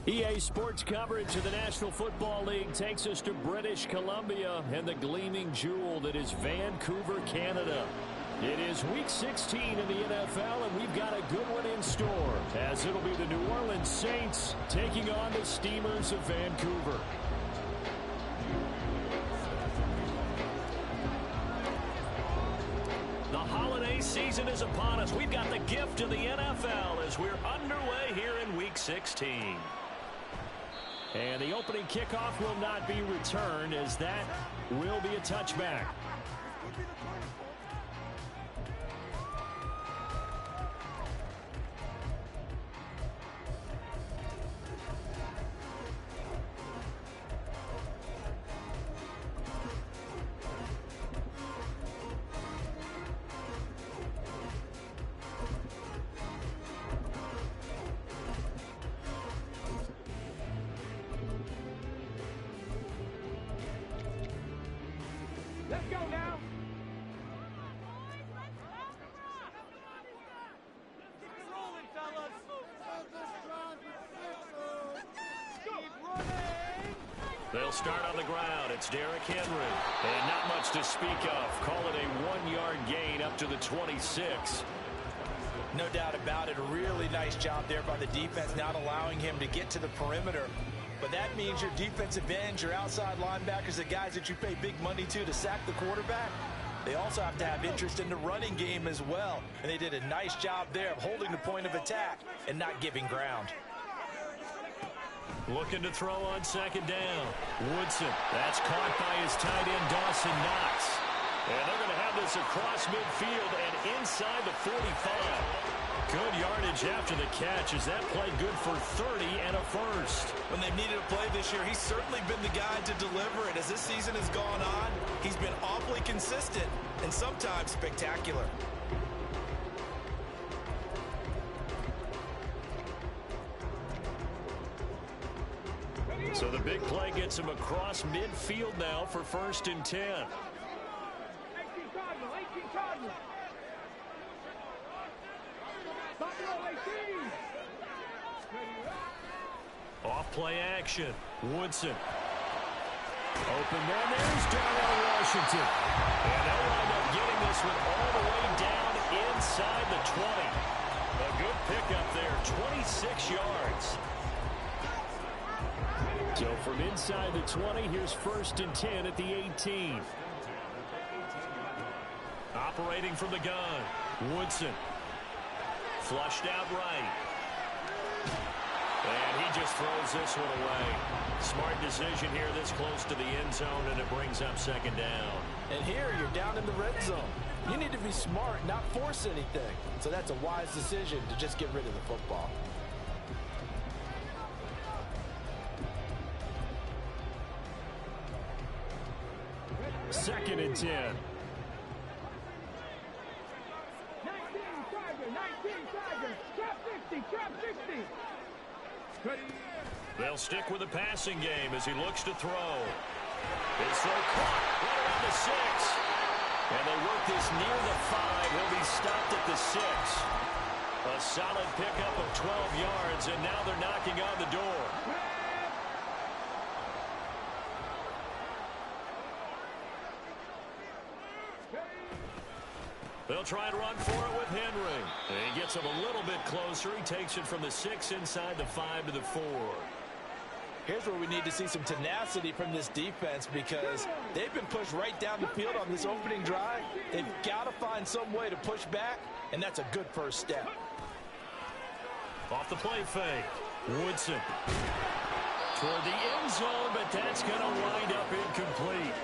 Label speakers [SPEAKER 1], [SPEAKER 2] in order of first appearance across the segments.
[SPEAKER 1] EA Sports coverage of the National Football League takes us to British Columbia and the gleaming jewel that is Vancouver, Canada. It is Week 16 in the NFL, and we've got a good one in store, as it'll be the New Orleans Saints taking on the Steamers of Vancouver. The holiday season is upon us. We've got the gift of the NFL as we're underway here in Week 16. And the opening kickoff will not be returned, as that will be a touchback.
[SPEAKER 2] Let's go now. Keep it rolling, fellas. Keep running.
[SPEAKER 1] They'll start on the ground. It's Derrick Henry. And not much to speak of. Call it a 1-yard gain up to the 26.
[SPEAKER 3] No doubt about it. A really nice job there by the defense, not allowing him to get to the perimeter. But that means your defensive ends, your outside linebackers, the guys that you pay big money to sack the quarterback, they also have to have interest in the running game as well. And they did a nice job there of holding the point of attack and not giving ground.
[SPEAKER 1] Looking to throw on second down. Woodson. That's caught by his tight end, Dawson Knox. And they're going to have this across midfield and inside the 45. Good yardage after the catch. Is that play good for 30 and a first?
[SPEAKER 3] When they've needed a play this year, he's certainly been the guy to deliver it. As this season has gone on, he's been awfully consistent and sometimes spectacular.
[SPEAKER 1] So the big play gets him across midfield now for 1st and 10.
[SPEAKER 2] 18 Cardinal, 18 Cardinal.
[SPEAKER 1] Off play action. Woodson. Open there. There's Darnell Washington. And they'll wind up getting this one all the way down inside the 20. A good pickup there. 26 yards. So from inside the 20, here's 1st and 10 at the 18. Operating from the gun. Woodson. Flushed out right. And he just throws this one away. Smart decision here this close to the end zone, and it brings up 2nd down.
[SPEAKER 3] And here you're down in the red zone. You need to be smart, not force anything. So that's a wise decision to just get rid of the football.
[SPEAKER 1] Second and 10.
[SPEAKER 2] 19 Tiger. Trap 60, trap 60.
[SPEAKER 1] They'll stick with the passing game as he looks to throw. His throw caught right around the 6. And they work this near the 5. He'll be stopped at the 6. A solid pickup of 12 yards, and now they're knocking on the door. They'll try and run for it with Henry. And he gets him a little bit closer. He takes it from the 6 inside the 5 to the 4.
[SPEAKER 3] Here's where we need to see some tenacity from this defense, because they've been pushed right down the field on this opening drive. They've got to find some way to push back, and that's a good first step.
[SPEAKER 1] Off the play fake. Woodson. Toward the end zone, but that's going to wind up incomplete.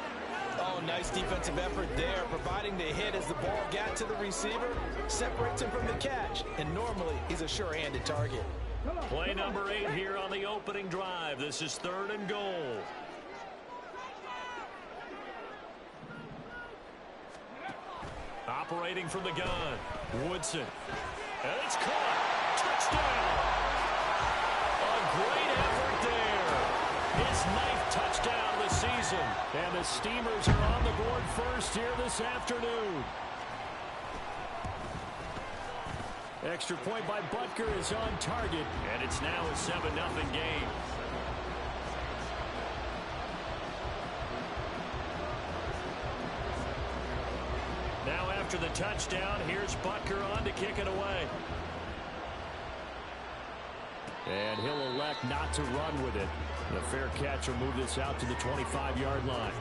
[SPEAKER 3] Oh, nice defensive effort there, providing the hit as the ball got to the receiver, separates him from the catch, and normally he's a sure-handed target.
[SPEAKER 1] Play number 8 here on the opening drive. This is 3rd and goal. Operating from the gun. Woodson. And it's caught. Touchdown. A great effort there. His 9th touchdown of the season. And the Steamers are on the board first here this afternoon. Extra point by Butker is on target, and it's now a 7-0 game. Now after the touchdown, here's Butker on to kick it away. And he'll elect not to run with it. The fair catch will move this out to the 25-yard line.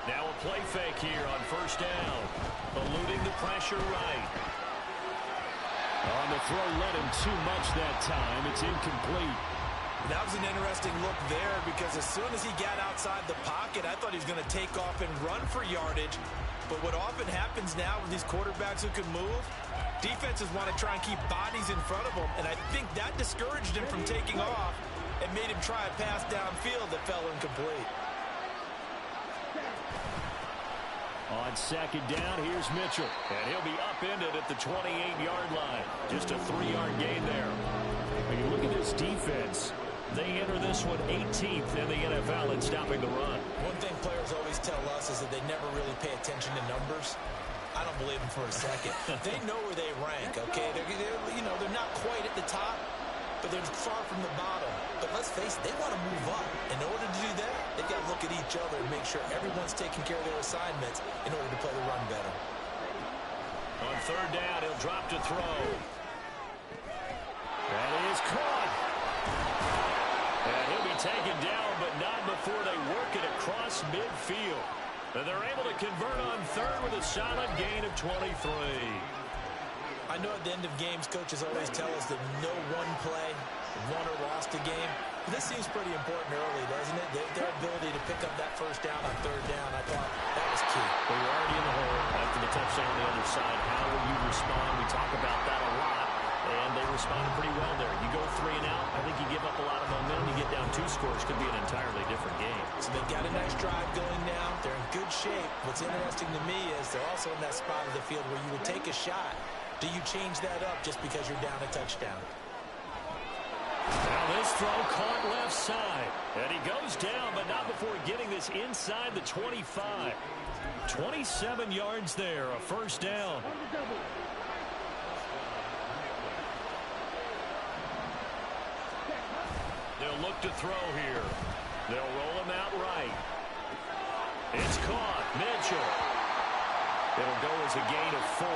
[SPEAKER 1] Now a play fake here on first down. Eluding the pressure right. On the throw, led him too much that time. It's incomplete.
[SPEAKER 3] That was an interesting look there because as soon as he got outside the pocket, I thought he was going to take off and run for yardage. But what often happens now with these quarterbacks who can move, defenses want to try and keep bodies in front of them. And I think that discouraged him from taking off and made him try a pass downfield that fell incomplete.
[SPEAKER 1] On second down, here's Mitchell. And he'll be upended at the 28-yard line. Just a 3-yard gain there. When you look at this defense, they enter this one 18th in the NFL in stopping the run.
[SPEAKER 3] One thing players always tell us is that they never really pay attention to numbers. I don't believe them for a second. They know where they rank, okay? They're not quite at the top, but they're far from the bottom. But let's face it, they want to move up. In order to do that, they've got to look at each other and make sure everyone's taking care of their assignments in order to play the run better.
[SPEAKER 1] On third down, he'll drop to throw. That is caught. And he'll be taken down, but not before they work it across midfield. And they're able to convert on third with a solid gain of 23.
[SPEAKER 3] I know at the end of games, coaches always tell us that no one play won or lost a game. But this seems pretty important early, doesn't it? Their ability to pick up that first down on third down, I thought that was key.
[SPEAKER 1] They were already in the hole after the touchdown on the other side. How will you respond? We talk about that a lot, and they responded pretty well there. You go 3 and out, I think you give up a lot of momentum. You get down 2 scores, could be an entirely different game.
[SPEAKER 3] So they've got a nice drive going now. They're in good shape. What's interesting to me is they're also in that spot of the field where you would take a shot. Do you change that up just because you're down a touchdown?
[SPEAKER 1] Now this throw caught left side. And he goes down, but not before getting this inside the 25. 27 yards there, a first down. They'll look to throw here. They'll roll him out right. It's caught. Mitchell. It'll go as a gain of 4,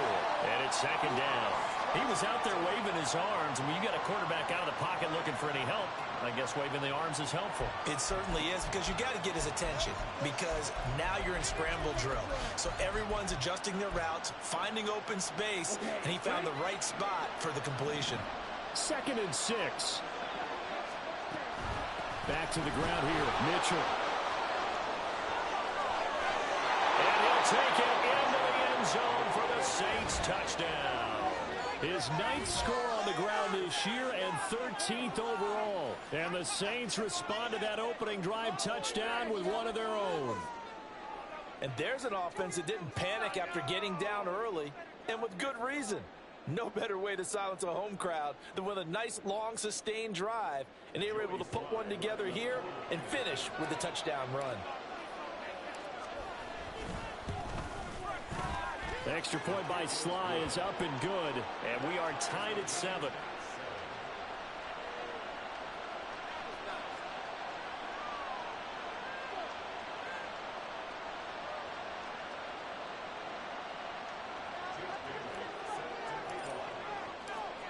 [SPEAKER 1] and it's second down. He was out there waving his arms. I mean, you got a quarterback out of the pocket looking for any help. I guess waving the arms is helpful.
[SPEAKER 3] It certainly is, because you got to get his attention, because now you're in scramble drill. So everyone's adjusting their routes, finding open space, and he found the right spot for the completion.
[SPEAKER 1] 2nd and 6. Back to the ground here, Mitchell. And he'll take it into the end zone for the Saints touchdown. His 9th score on the ground this year and 13th overall. And the Saints respond to that opening drive touchdown with one of their own.
[SPEAKER 3] And there's an offense that didn't panic after getting down early, and with good reason. No better way to silence a home crowd than with a nice, long, sustained drive. And they were able to put one together here and finish with a touchdown run.
[SPEAKER 1] The extra point by Sly is up and good, and we are tied at 7.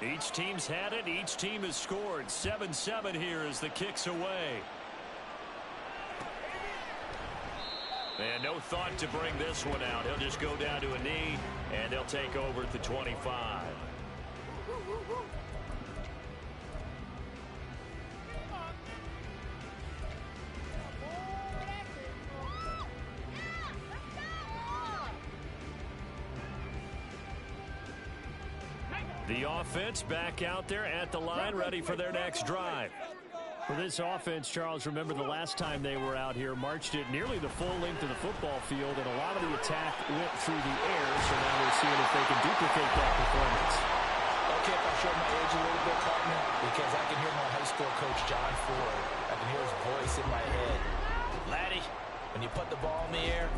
[SPEAKER 1] Each team's had it. Each team has scored. 7-7 here as the kick's away. And no thought to bring this one out. He'll just go down to a knee, and they'll take over at the 25. The offense back out there at the line, ready for their next drive. For this offense, Charles, remember the last time they were out here, marched it nearly the full length of the football field, and a lot of the attack went through the air, so now we're seeing if they can duplicate that performance.
[SPEAKER 3] Okay, if I show my age a little bit, partner, because I can hear my high school coach, John Ford. I can hear his voice in my head. Laddie, when you put the ball in the air,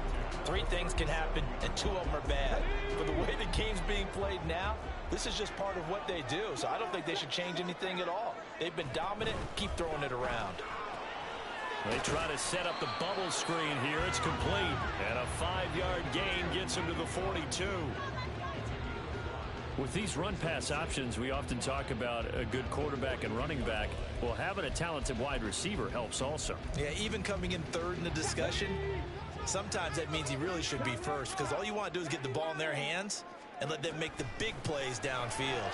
[SPEAKER 3] 3 things can happen, and 2 of them are bad. But the way the game's being played now, this is just part of what they do, so I don't think they should change anything at all. They've been dominant. Keep throwing it around.
[SPEAKER 1] They try to set up the bubble screen here. It's complete. And a 5-yard gain gets them to the 42. With these run-pass options, we often talk about a good quarterback and running back. Well, having a talented wide receiver helps also.
[SPEAKER 3] Yeah, even coming in third in the discussion, sometimes that means he really should be first, because all you want to do is get the ball in their hands and let them make the big plays downfield.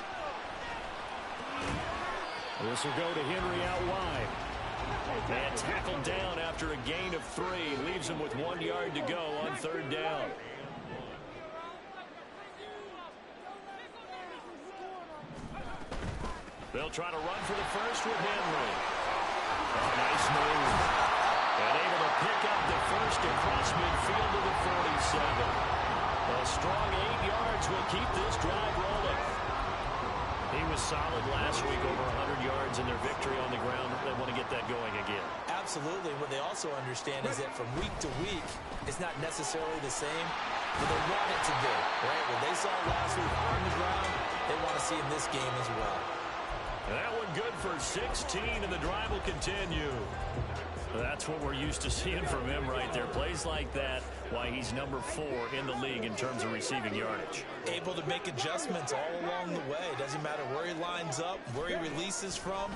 [SPEAKER 1] This will go to Henry out wide. And tackled down after a gain of 3. Leaves him with 1 yard to go on 3rd down. They'll try to run for the first with Henry. Oh, nice move. And able to pick up the first across midfield to the 47. A strong 8 yards will keep this drive rolling. He was solid last week, over 100 yards in their victory on the ground. They want to get that going again.
[SPEAKER 3] Absolutely. What they also understand is that from week to week, it's not necessarily the same, but they want it to be, right? What they saw last week on the ground, they want to see in this game as well.
[SPEAKER 1] That one good for 16, and the drive will continue. That's what we're used to seeing from him right there. Plays like that, why he's number 4 in the league in terms of receiving yardage.
[SPEAKER 3] Able to make adjustments all along the way. Doesn't matter where he lines up, where he releases from.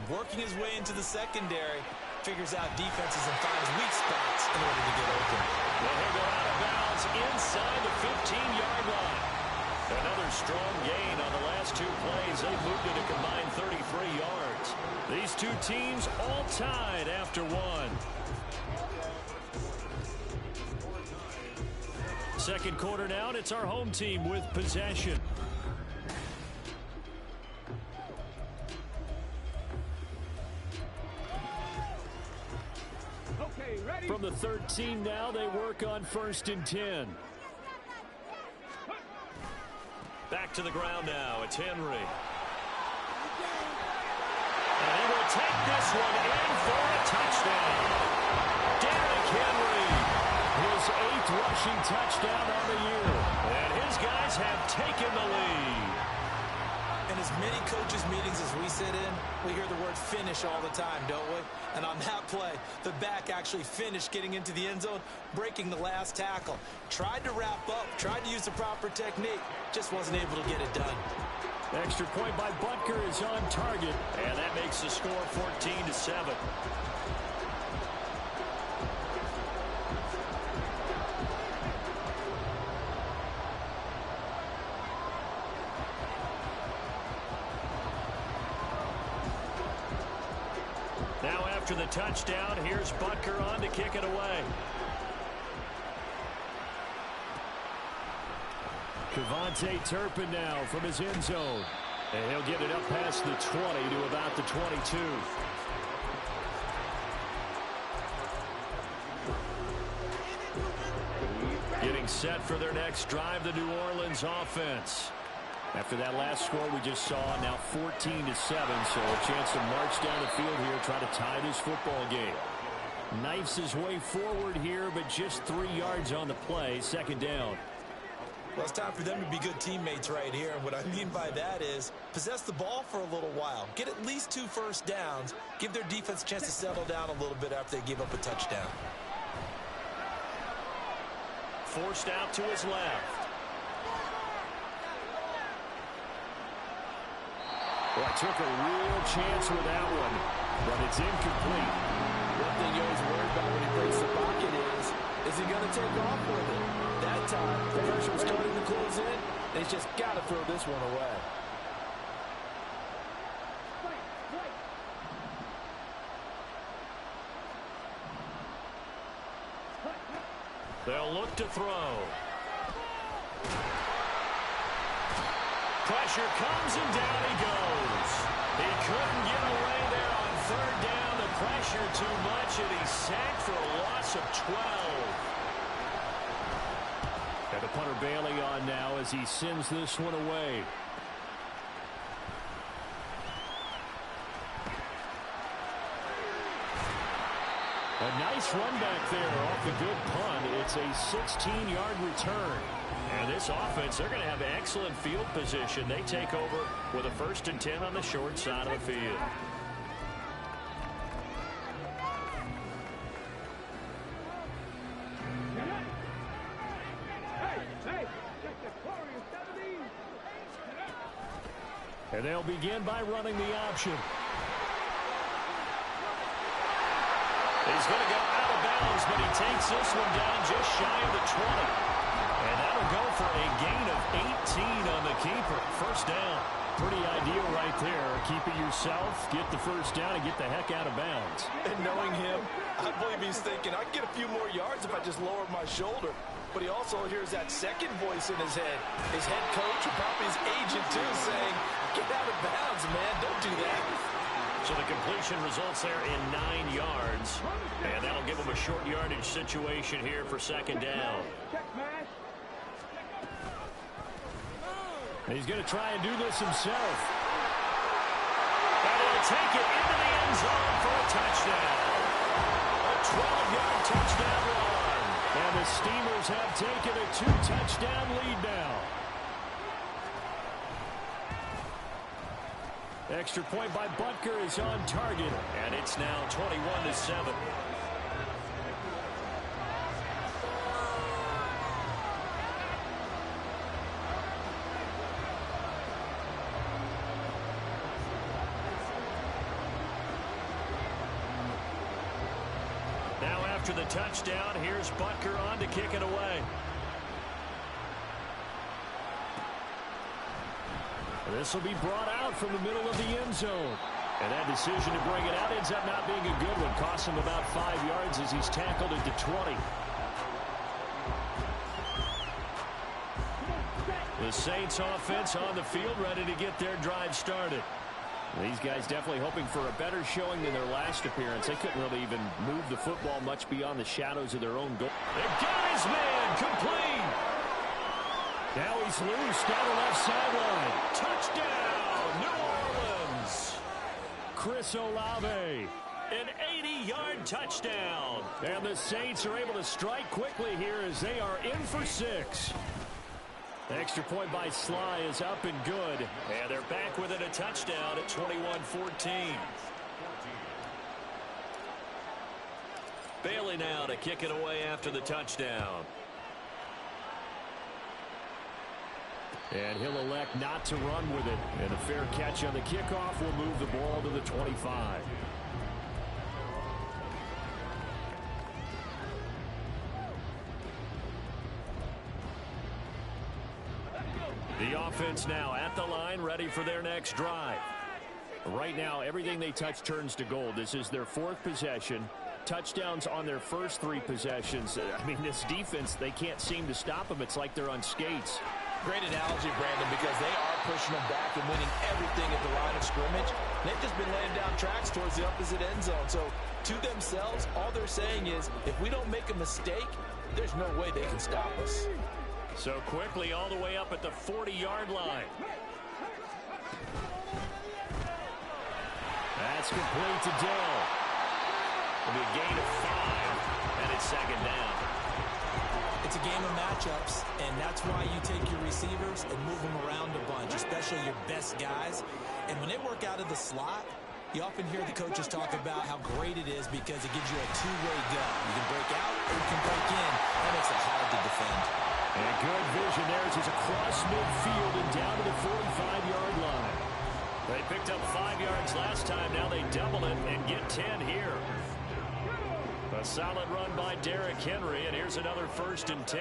[SPEAKER 3] Working his way into the secondary, figures out defenses and finds weak spots in order to get open.
[SPEAKER 1] Well, he'll go out of bounds inside the 15-yard line. Another strong gain on the last 2 plays. They moved it a combined 33 yards. These 2 teams all tied after 1. Second quarter now, and it's our home team with possession.
[SPEAKER 2] Okay, ready?
[SPEAKER 1] From the 13 now, they work on 1st and 10. Back to the ground now. It's Henry. And he will take this one in for a touchdown. Derrick Henry, his 8th rushing touchdown on the year. And his guys have taken the lead.
[SPEAKER 3] In as many coaches' meetings as we sit in, we hear the word finish all the time, don't we? And on that play, the back actually finished getting into the end zone, breaking the last tackle. Tried to wrap up, tried to use the proper technique, just wasn't able to get it done.
[SPEAKER 1] Extra point by Butker is on target, and that makes the score 14-7. Now after the touchdown, here's Butker on to kick it away. Kevontae Turpin now from his end zone. And he'll get it up past the 20 to about the 22. Getting set for their next drive, the New Orleans offense. After that last score we just saw, now 14-7, so a chance to march down the field here, try to tie this football game. Knifes his way forward here, but just 3 yards on the play, 2nd down.
[SPEAKER 3] Well, it's time for them to be good teammates right here, and what I mean by that is possess the ball for a little while, get at least 2 first downs, give their defense a chance to settle down a little bit after they give up a touchdown.
[SPEAKER 1] Forced out to his left. Well, I took a real chance with that one, but it's incomplete.
[SPEAKER 3] One thing you always worry about when he breaks the pocket is he going to take off with it? That time, the pressure was starting to close in, and he's just got to throw this one away.
[SPEAKER 1] They'll look to throw. Pressure comes, and down he goes. He couldn't get away there on 3rd down, pressure too much, and he's sacked for a loss of 12. And the punter Bailey on now as he sends this one away. A nice run back there off the good punt. It's a 16-yard return. And this offense, they're going to have excellent field position. They take over with a 1st and 10 on the short side of the field. And they'll begin by running the option. He's going to go out of bounds, but he takes this one down just shy of the 20. And that'll go for a gain of 18 on the keeper. First down. Pretty ideal right there. Keep it yourself, get the first down, and get the heck out of bounds.
[SPEAKER 3] And knowing him, I believe he's thinking, I can get a few more yards if I just lower my shoulder. But he also hears that second voice in his head. His head coach, or probably his agent too, saying, get out of bounds, man. Don't do that.
[SPEAKER 1] So the completion results there in 9 yards. And that'll give him a short yardage situation here for second down. And he's going to try and do this himself. And he'll take it into the end zone for a touchdown. A 12-yard touchdown run. And the Steamers have taken a 2-touchdown lead now. Extra point by Butker is on target, and it's now 21-7. Now after the touchdown, here's Butker on to kick it away. This will be brought out from the middle of the end zone. And that decision to bring it out ends up not being a good one. Costs him about 5 yards as he's tackled at the 20. The Saints offense on the field ready to get their drive started. These guys definitely hoping for a better showing than their last appearance. They couldn't really even move the football much beyond the shadows of their own goal. They've got his man complete. Now he's loose down the left sideline. Touchdown, New Orleans. Chris Olave, an 80-yard touchdown. And the Saints are able to strike quickly here as they are in for 6. Extra point by Sly is up and good. And they're back within a touchdown at 21-14. Bailey now to kick it away after the touchdown. And he'll elect not to run with it. And a fair catch on the kickoff will move the ball to the 25. The offense now at the line, ready for their next drive. Right now, everything they touch turns to gold. This is their 4th possession. Touchdowns on their first 3 possessions. I mean, this defense, they can't seem to stop them. It's like they're on skates.
[SPEAKER 3] Great analogy, Brandon, because they are pushing them back and winning everything at the line of scrimmage. They've just been laying down tracks towards the opposite end zone. So to themselves, all they're saying is, if we don't make a mistake, there's no way they can stop us.
[SPEAKER 1] So quickly all the way up at the 40-yard line. That's complete to Dell. It'll be a gain of 5, and it's second down.
[SPEAKER 4] It's a game of matchups, and that's why you take your receivers and move them around a bunch, especially your best guys. And when they work out of the slot, you often hear the coaches talk about how great it is because it gives you a two-way go. You can break out or you can break in. That makes it hard to defend.
[SPEAKER 1] And good vision there as he's across midfield and down to the 45-yard line. They picked up 5 yards last time. Now they double it and get 10 here. A solid run by Derrick Henry, and here's another 1st and 10.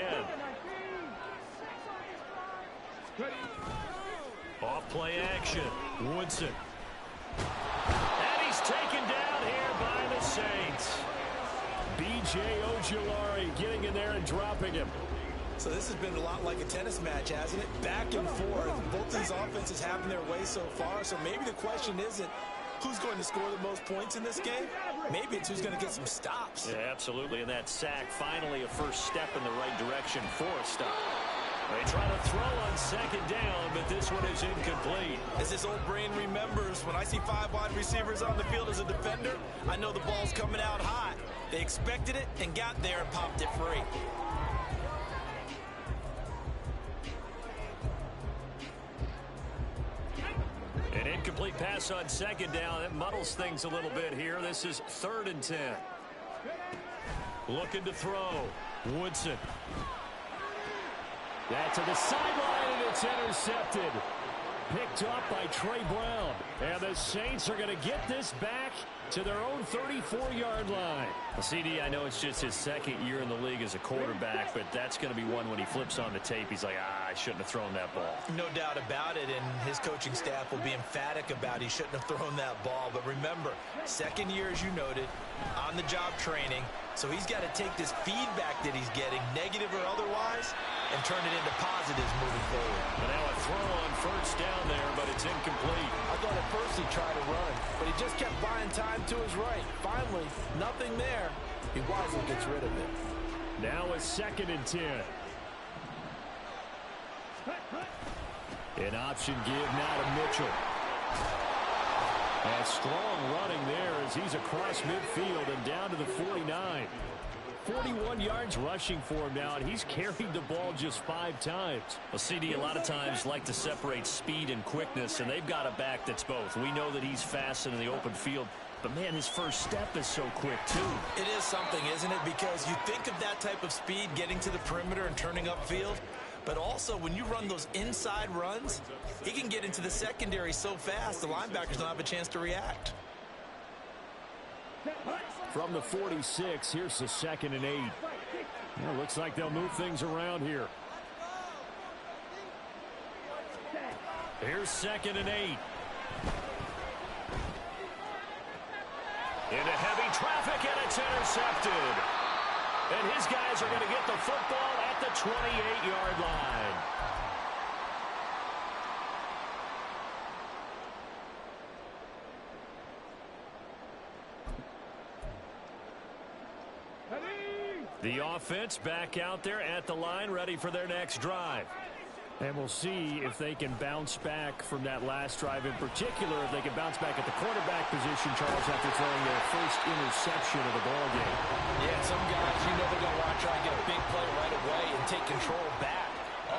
[SPEAKER 1] Off play action. Woodson. And he's taken down here by the Saints. B.J. Ojulari getting in there and dropping him.
[SPEAKER 4] So this has been a lot like a tennis match, hasn't it? Back and forth. Both these offenses having their way so far. So maybe the question isn't, who's going to score the most points in this game? Maybe it's who's going to get some stops.
[SPEAKER 1] Yeah, absolutely. And that sack, finally a first step in the right direction for a stop. They try to throw on second down, but this one is incomplete.
[SPEAKER 4] As this old brain remembers, when I see 5 wide receivers on the field as a defender, I know the ball's coming out hot. They expected it and got there and popped it free.
[SPEAKER 1] An incomplete pass on second down. That muddles things a little bit here. This is 3rd and 10. Looking to throw. Woodson. That to the sideline, and it's intercepted. Picked up by Trey Brown. And the Saints are going to get this back to their own 34-yard line. Well, CD, I know it's just his second year in the league as a quarterback, but that's going to be one when he flips on the tape. He's like, I shouldn't have thrown that ball.
[SPEAKER 4] No doubt about it, and his coaching staff will be emphatic about he shouldn't have thrown that ball. But remember, second year, as you noted, on-the-job training. So he's got to take this feedback that he's getting, negative or otherwise, and turn it into positives moving forward.
[SPEAKER 1] But now a throw on first down there, but it's incomplete.
[SPEAKER 5] I thought at first he tried to run, but he just kept buying time to his right. Finally, nothing there. He wisely gets rid of it.
[SPEAKER 1] Now a 2nd and 10. An option give now to Mitchell. And strong running there as he's across midfield and down to the 49. 41 yards rushing for him now, and he's carried the ball just 5 times. Well, CD, a lot of times like to separate speed and quickness, and they've got a back that's both. We know that he's fast in the open field, but, man, his first step is so quick, too.
[SPEAKER 4] It is something, isn't it? Because you think of that type of speed getting to the perimeter and turning upfield, but also when you run those inside runs, he can get into the secondary so fast the linebackers don't have a chance to react.
[SPEAKER 1] From the 46, here's the 2nd and 8. Well, looks like they'll move things around here. Here's 2nd and 8. Into heavy traffic, and it's intercepted. And his guys are going to get the football at the 28-yard line. The offense back out there at the line, ready for their next drive. And we'll see if they can bounce back from that last drive, in particular, if they can bounce back at the quarterback position, Charles, after throwing their first interception of the ball game.
[SPEAKER 5] Yeah, some guys, you know they're going to want to try and get a big play right away and take control back.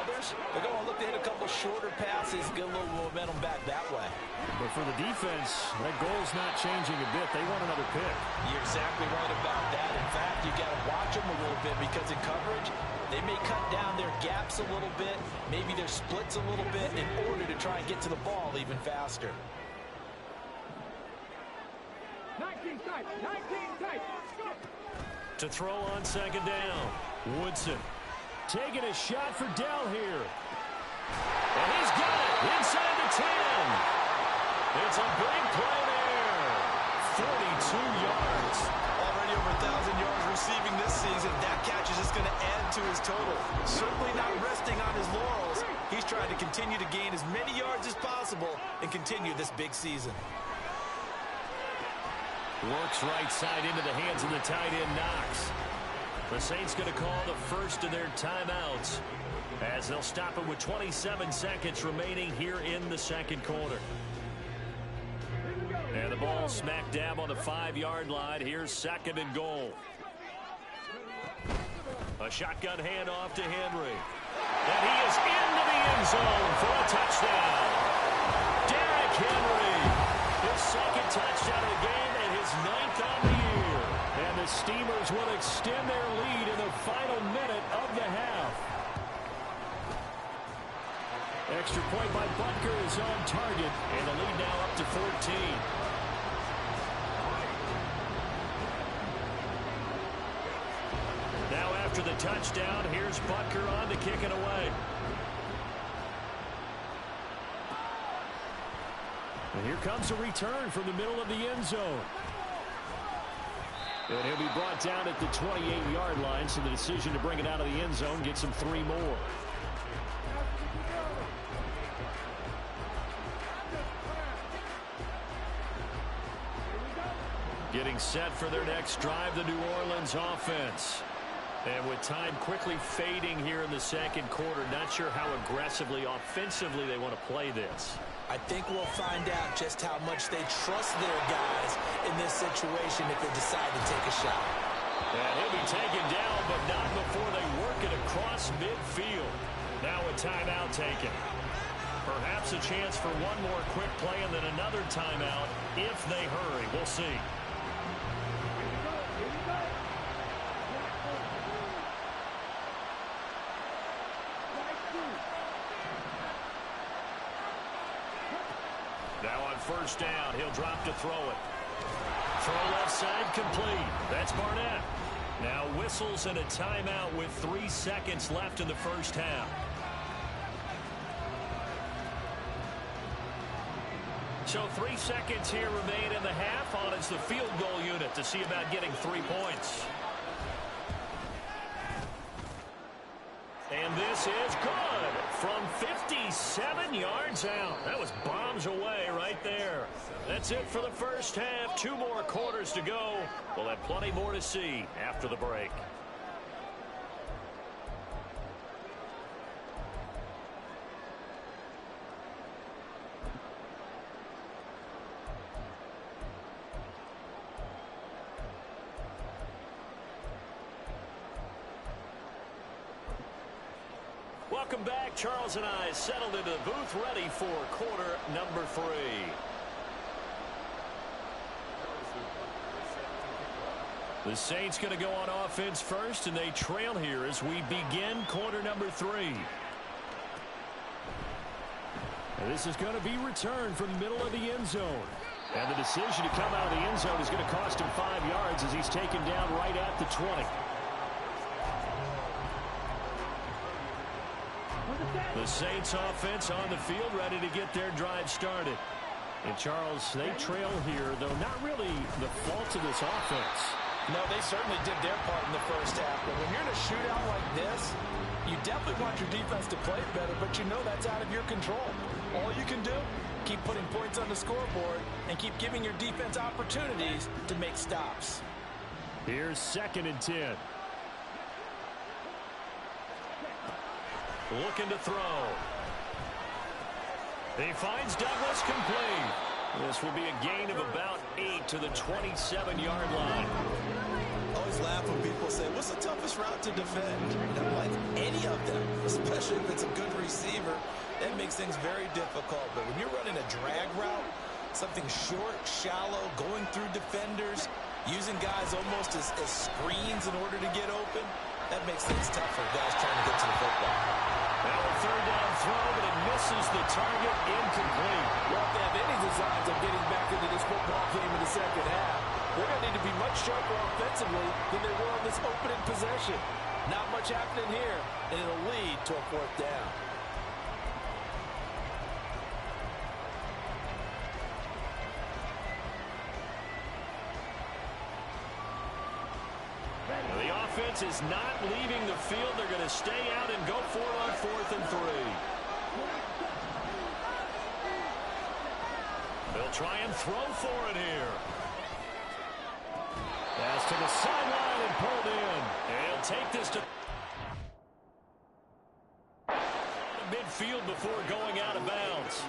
[SPEAKER 5] Others, they're going to look to hit a couple shorter passes, get a little momentum back that way.
[SPEAKER 1] But for the defense, that goal's not changing a bit. They want another pick.
[SPEAKER 4] You're exactly right about that. In fact, you got to watch them a little bit because in coverage, they may cut down their gaps a little bit, maybe their splits a little bit in order to try and get to the ball even faster.
[SPEAKER 2] 19 tight, 19 tight.
[SPEAKER 1] To throw on second down, Woodson taking a shot for Dell here. And he's got it inside the 10. It's a big play there. 42 yards.
[SPEAKER 4] Already over 1,000 yards receiving this season. That catch is just going to add to his total. Certainly not resting on his laurels. He's trying to continue to gain as many yards as possible and continue this big season.
[SPEAKER 1] Works right side into the hands of the tight end, Knox. The Saints going to call the first of their timeouts as they'll stop it with 27 seconds remaining here in the second quarter. And the ball smack dab on the 5-yard line. Here's 2nd and goal. A shotgun handoff to Henry. And he is into the end zone for a touchdown. Derrick Henry, his 2nd touchdown of the game and his 9th on the year. And the Steamers will extend their lead in the final minute of the half. Extra point by Butker is on target, and the lead now up to 14. Now after the touchdown, here's Butker on to kick it away. And here comes a return from the middle of the end zone. And he'll be brought down at the 28-yard line, so the decision to bring it out of the end zone gets him 3 more. Getting set for their next drive, the New Orleans offense. And with time quickly fading here in the second quarter, not sure how aggressively, offensively they want to play this.
[SPEAKER 4] I think we'll find out just how much they trust their guys in this situation if they decide to take a shot.
[SPEAKER 1] And he'll be taken down, but not before they work it across midfield. Now a timeout taken. Perhaps a chance for one more quick play and then another timeout if they hurry. We'll see. Now on first down, he'll drop to throw it. Throw left side complete. That's Barnett. Now whistles and a timeout with 3 seconds left in the first half. So 3 seconds here remain in the half. On it's the field goal unit to see about getting 3 points. And this is good from 57 yards out. That was bombs away right there. That's it for the first half. 2 more quarters to go. We'll have plenty more to see after the break. Welcome back. Charles and I settled into the booth ready for quarter number 3. The Saints going to go on offense first, and they trail here as we begin quarter number 3. And this is going to be returned from the middle of the end zone. And the decision to come out of the end zone is going to cost him 5 yards as he's taken down right at the 20. The Saints offense on the field ready to get their drive started. And Charles, they trail here, though not really the fault of this offense.
[SPEAKER 3] No, they certainly did their part in the first half. But when you're in a shootout like this, you definitely want your defense to play better, but you know that's out of your control. All you can do, keep putting points on the scoreboard and keep giving your defense opportunities to make stops.
[SPEAKER 1] Here's 2nd and 10. Looking to throw. He finds Douglas complete. This will be a gain of about 8 to the 27-yard line.
[SPEAKER 4] I always laugh when people say, what's the toughest route to defend? And I'm like, any of them, especially if it's a good receiver. That makes things very difficult. But when you're running a drag route, something short, shallow, going through defenders, using guys almost as screens in order to get open, that makes things tough for guys trying to get to the football.
[SPEAKER 1] Now a 3rd down throw, but it misses the target, incomplete.
[SPEAKER 5] Well, if they have any designs of getting back into this football game in the second half, they're going to need to be much sharper offensively than they were on this opening possession. Not much happening here, and it'll lead to a 4th down.
[SPEAKER 1] The offense is not leaving the field. They're going to stay out and go for it on 4th and 3. They'll try and throw for it here. Pass to the sideline and pulled in. And he'll take this to midfield before going out of bounds.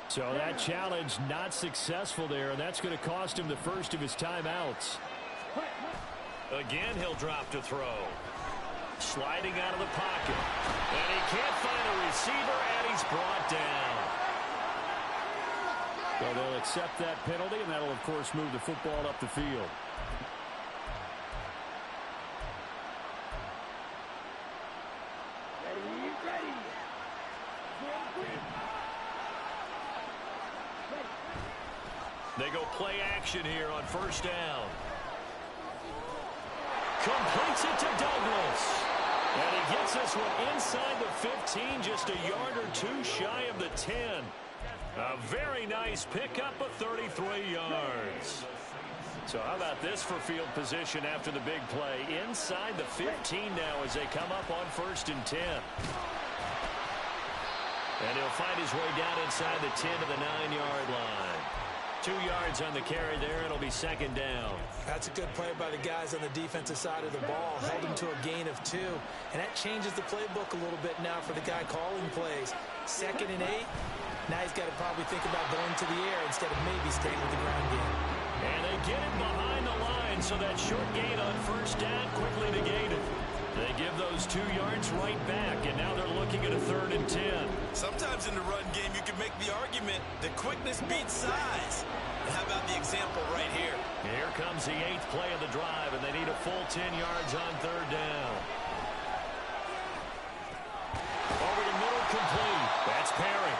[SPEAKER 1] So that challenge not successful there, and that's going to cost him the first of his timeouts. Again, he'll drop to throw. Sliding out of the pocket. And he can't find a receiver, and he's brought down. So they'll accept that penalty, and that'll, of course, move the football up the field. They go play action here on 1st down. Completes it to Douglas. And he gets this one inside the 15, just a yard or 2 shy of the 10. A very nice pickup of 33 yards. So how about this for field position after the big play? Inside the 15 now as they come up on 1st and 10. And he'll find his way down inside the 10 to the 9-yard line. 2 yards on the carry there. It'll be 2nd down.
[SPEAKER 4] That's a good play by the guys on the defensive side of the ball. Held him to a gain of 2. And that changes the playbook a little bit now for the guy calling plays. 2nd and 8. Now he's got to probably think about going to the air instead of maybe staying with the ground game.
[SPEAKER 1] And they get him behind the line, so that short gain on 1st down quickly negated. They give those 2 yards right back, and now they're looking at a 3rd and 10.
[SPEAKER 3] Sometimes in the run game, you can make the argument that quickness beats size. And how about the example right here?
[SPEAKER 1] Here comes the 8th play of the drive, and they need a full 10 yards on 3rd down. Over the middle, complete. That's Perry.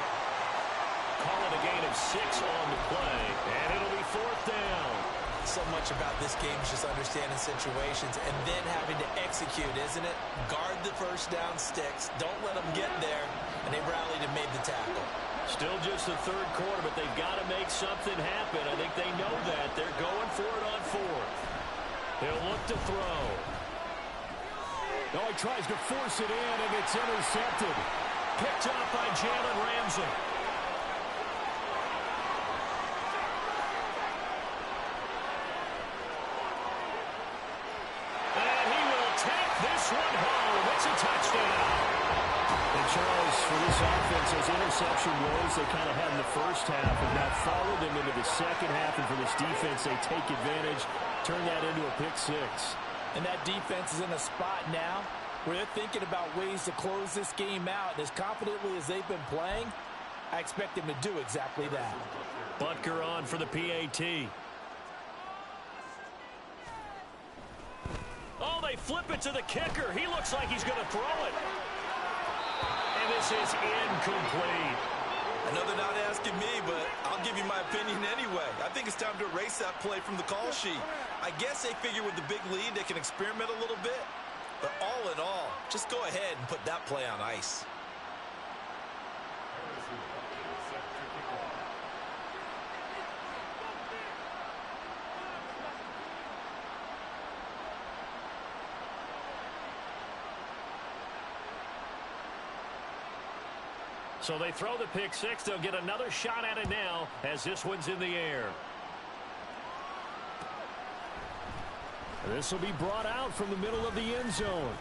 [SPEAKER 1] Call it a gain of 6 on the play, and it'll be 4th down.
[SPEAKER 4] So much about this game is just understanding situations and then having to execute, isn't it? Guard the 1st down sticks. Don't let them get there. And they rallied and made the tackle.
[SPEAKER 1] Still just the 3rd quarter, but they've got to make something happen. I think they know that. They're going for it on 4th. He'll look to throw. Oh, he tries to force it in, and it's intercepted. Picked up by Jalen Ramsey. This one home. It's a touchdown. And Charles, for this offense, those interception woes they kind of had in the 1st half have now followed them into the 2nd half. And for this defense, they take advantage, turn that into a pick 6.
[SPEAKER 4] And that defense is in a spot now where they're thinking about ways to close this game out. And as confidently as they've been playing, I expect them to do exactly that.
[SPEAKER 1] Butker on for the PAT. Oh, they flip it to the kicker. He looks like he's going to throw it. And this is incomplete.
[SPEAKER 3] I know they're not asking me, but I'll give you my opinion anyway. I think it's time to erase that play from the call sheet. I guess they figure with the big lead they can experiment a little bit. But all in all, just go ahead and put that play on ice.
[SPEAKER 1] So they throw the pick 6. They'll get another shot at it now as this one's in the air. This will be brought out from the middle of the end zone.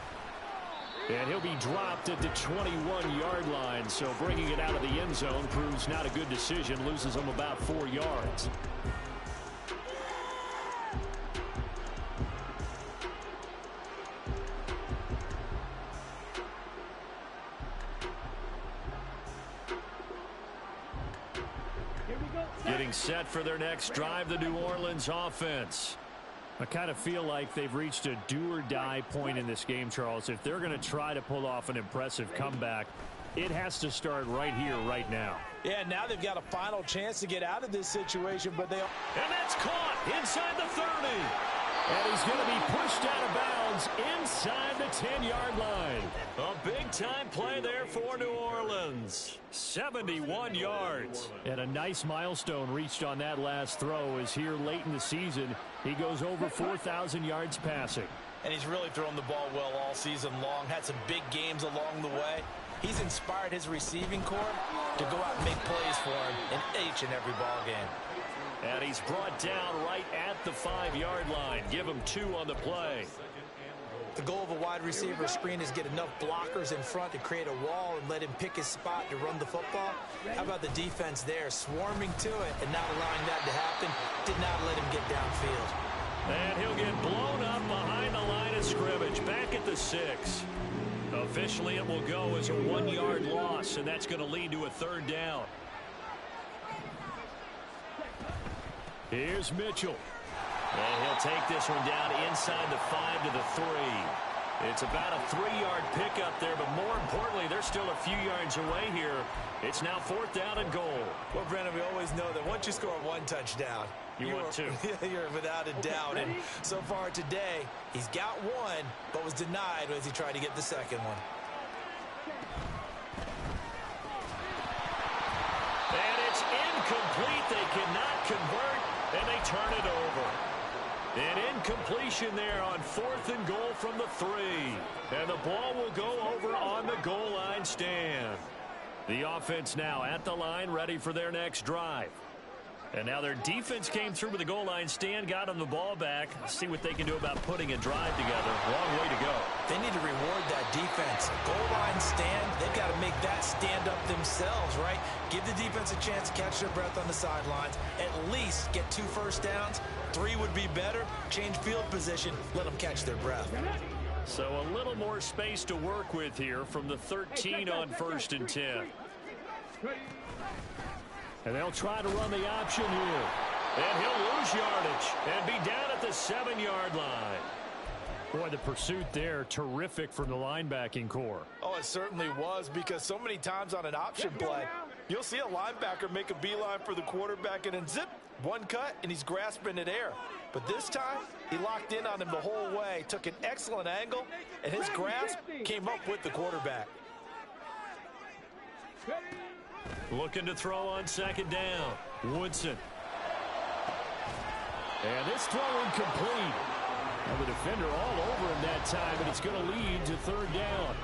[SPEAKER 1] And he'll be dropped at the 21-yard line. So bringing it out of the end zone proves not a good decision. Loses them about 4 yards. Getting set for their next drive, the New Orleans offense. I kind of feel like they've reached a do-or-die point in this game, Charles. If they're going to try to pull off an impressive comeback, it has to start right here, right now.
[SPEAKER 4] Yeah, now they've got a final chance to get out of this situation, but they...
[SPEAKER 1] And that's caught inside the 30. And he's going to be pushed out of bounds inside the 10-yard line. A big-time play there for New Orleans. 71 yards. And a nice milestone reached on that last throw as here late in the season, he goes over 4,000 yards passing.
[SPEAKER 4] And he's really thrown the ball well all season long. Had some big games along the way. He's inspired his receiving corps to go out and make plays for him in each and every ball game.
[SPEAKER 1] And he's brought down right at the 5-yard line. Give him 2 on the play.
[SPEAKER 4] The goal of a wide receiver screen is get enough blockers in front to create a wall and let him pick his spot to run the football. How about the defense there, swarming to it and not allowing that to happen? Did not let him get downfield.
[SPEAKER 1] And he'll get blown up behind the line of scrimmage, back at the 6. Officially, it will go as a 1-yard loss, and that's going to lead to a 3rd down. Here's Mitchell. And he'll take this one down inside the 5 to the 3. It's about a 3-yard pickup there, but more importantly, they're still a few yards away here. It's now 4th down and goal.
[SPEAKER 4] Well, Brandon, we always know that once you score 1 touchdown,
[SPEAKER 1] you want 2.
[SPEAKER 4] You're without a doubt. And so far today, he's got 1, but was denied as he tried to get the second one.
[SPEAKER 1] And it's incomplete. They cannot convert, and they turn it over. An incompletion there on 4th and goal from the 3. And the ball will go over on the goal line stand. The offense now at the line, ready for their next drive. And now their defense came through with the goal line stand, got them the ball back. See what they can do about putting a drive together. Long way to go.
[SPEAKER 4] They need to reward that defense. Goal line stand, they've got to make that stand up themselves, right? Give the defense a chance to catch their breath on the sidelines. At least get 2 first downs. 3 would be better. Change field position. Let them catch their breath.
[SPEAKER 1] So a little more space to work with here from the 13 on 1st and 10. And they'll try to run the option here. And he'll lose yardage and be down at the 7-yard line. Boy, the pursuit there, terrific from the linebacking core.
[SPEAKER 3] Oh, it certainly was, because so many times on an option play, you'll see a linebacker make a beeline for the quarterback and then zip, one cut, and he's grasping at air. But this time, he locked in on him the whole way, took an excellent angle, and his grasp came up with the quarterback.
[SPEAKER 1] Looking to throw on 2nd down. Woodson. And this throw incomplete. Now the defender all over him that time, and it's going to lead to 3rd down.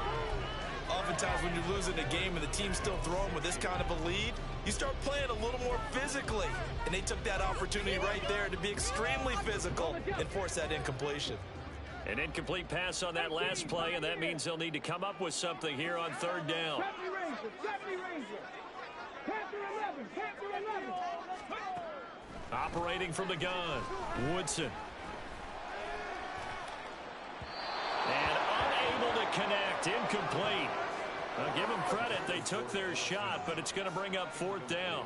[SPEAKER 3] Oftentimes when you're losing a game and the team's still throwing with this kind of a lead, you start playing a little more physically. And they took that opportunity right there to be extremely physical and force that incompletion.
[SPEAKER 1] An incomplete pass on that last play, and that means they'll need to come up with something here on 3rd down. Operating from the gun, Woodson. And unable to connect, incomplete. I'll give them credit, they took their shot, but it's going to bring up 4th down.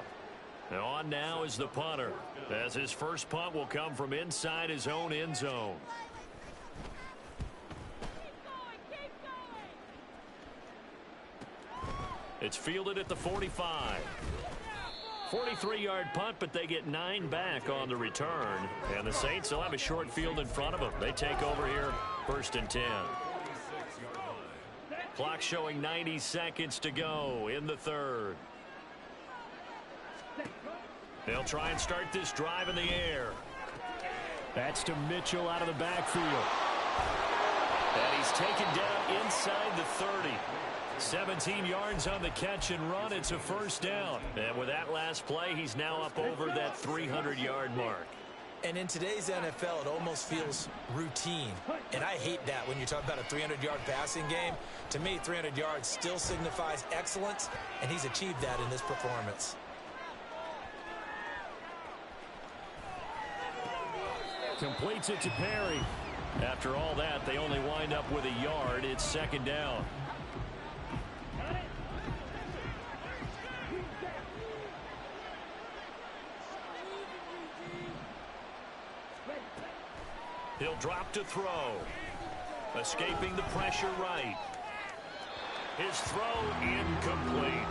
[SPEAKER 1] Now on now is the punter, as his first punt will come from inside his own end zone. It's fielded at the 45. 43-yard punt, but they get 9 back on the return. And the Saints will have a short field in front of them. They take over here, 1st and 10. Clock showing 90 seconds to go in the 3rd. They'll try and start this drive in the air. That's to Mitchell out of the backfield. And he's taken down inside the 30. 17 yards on the catch and run. It's a 1st down. And with that last play, he's now up over that 300-yard mark.
[SPEAKER 4] And in today's NFL, it almost feels routine. And I hate that when you talk about a 300-yard passing game. To me, 300 yards still signifies excellence, and he's achieved that in this performance.
[SPEAKER 1] Completes it to Perry. After all that, they only wind up with a yard. It's 2nd down. He'll drop to throw. Escaping the pressure right. His throw incomplete.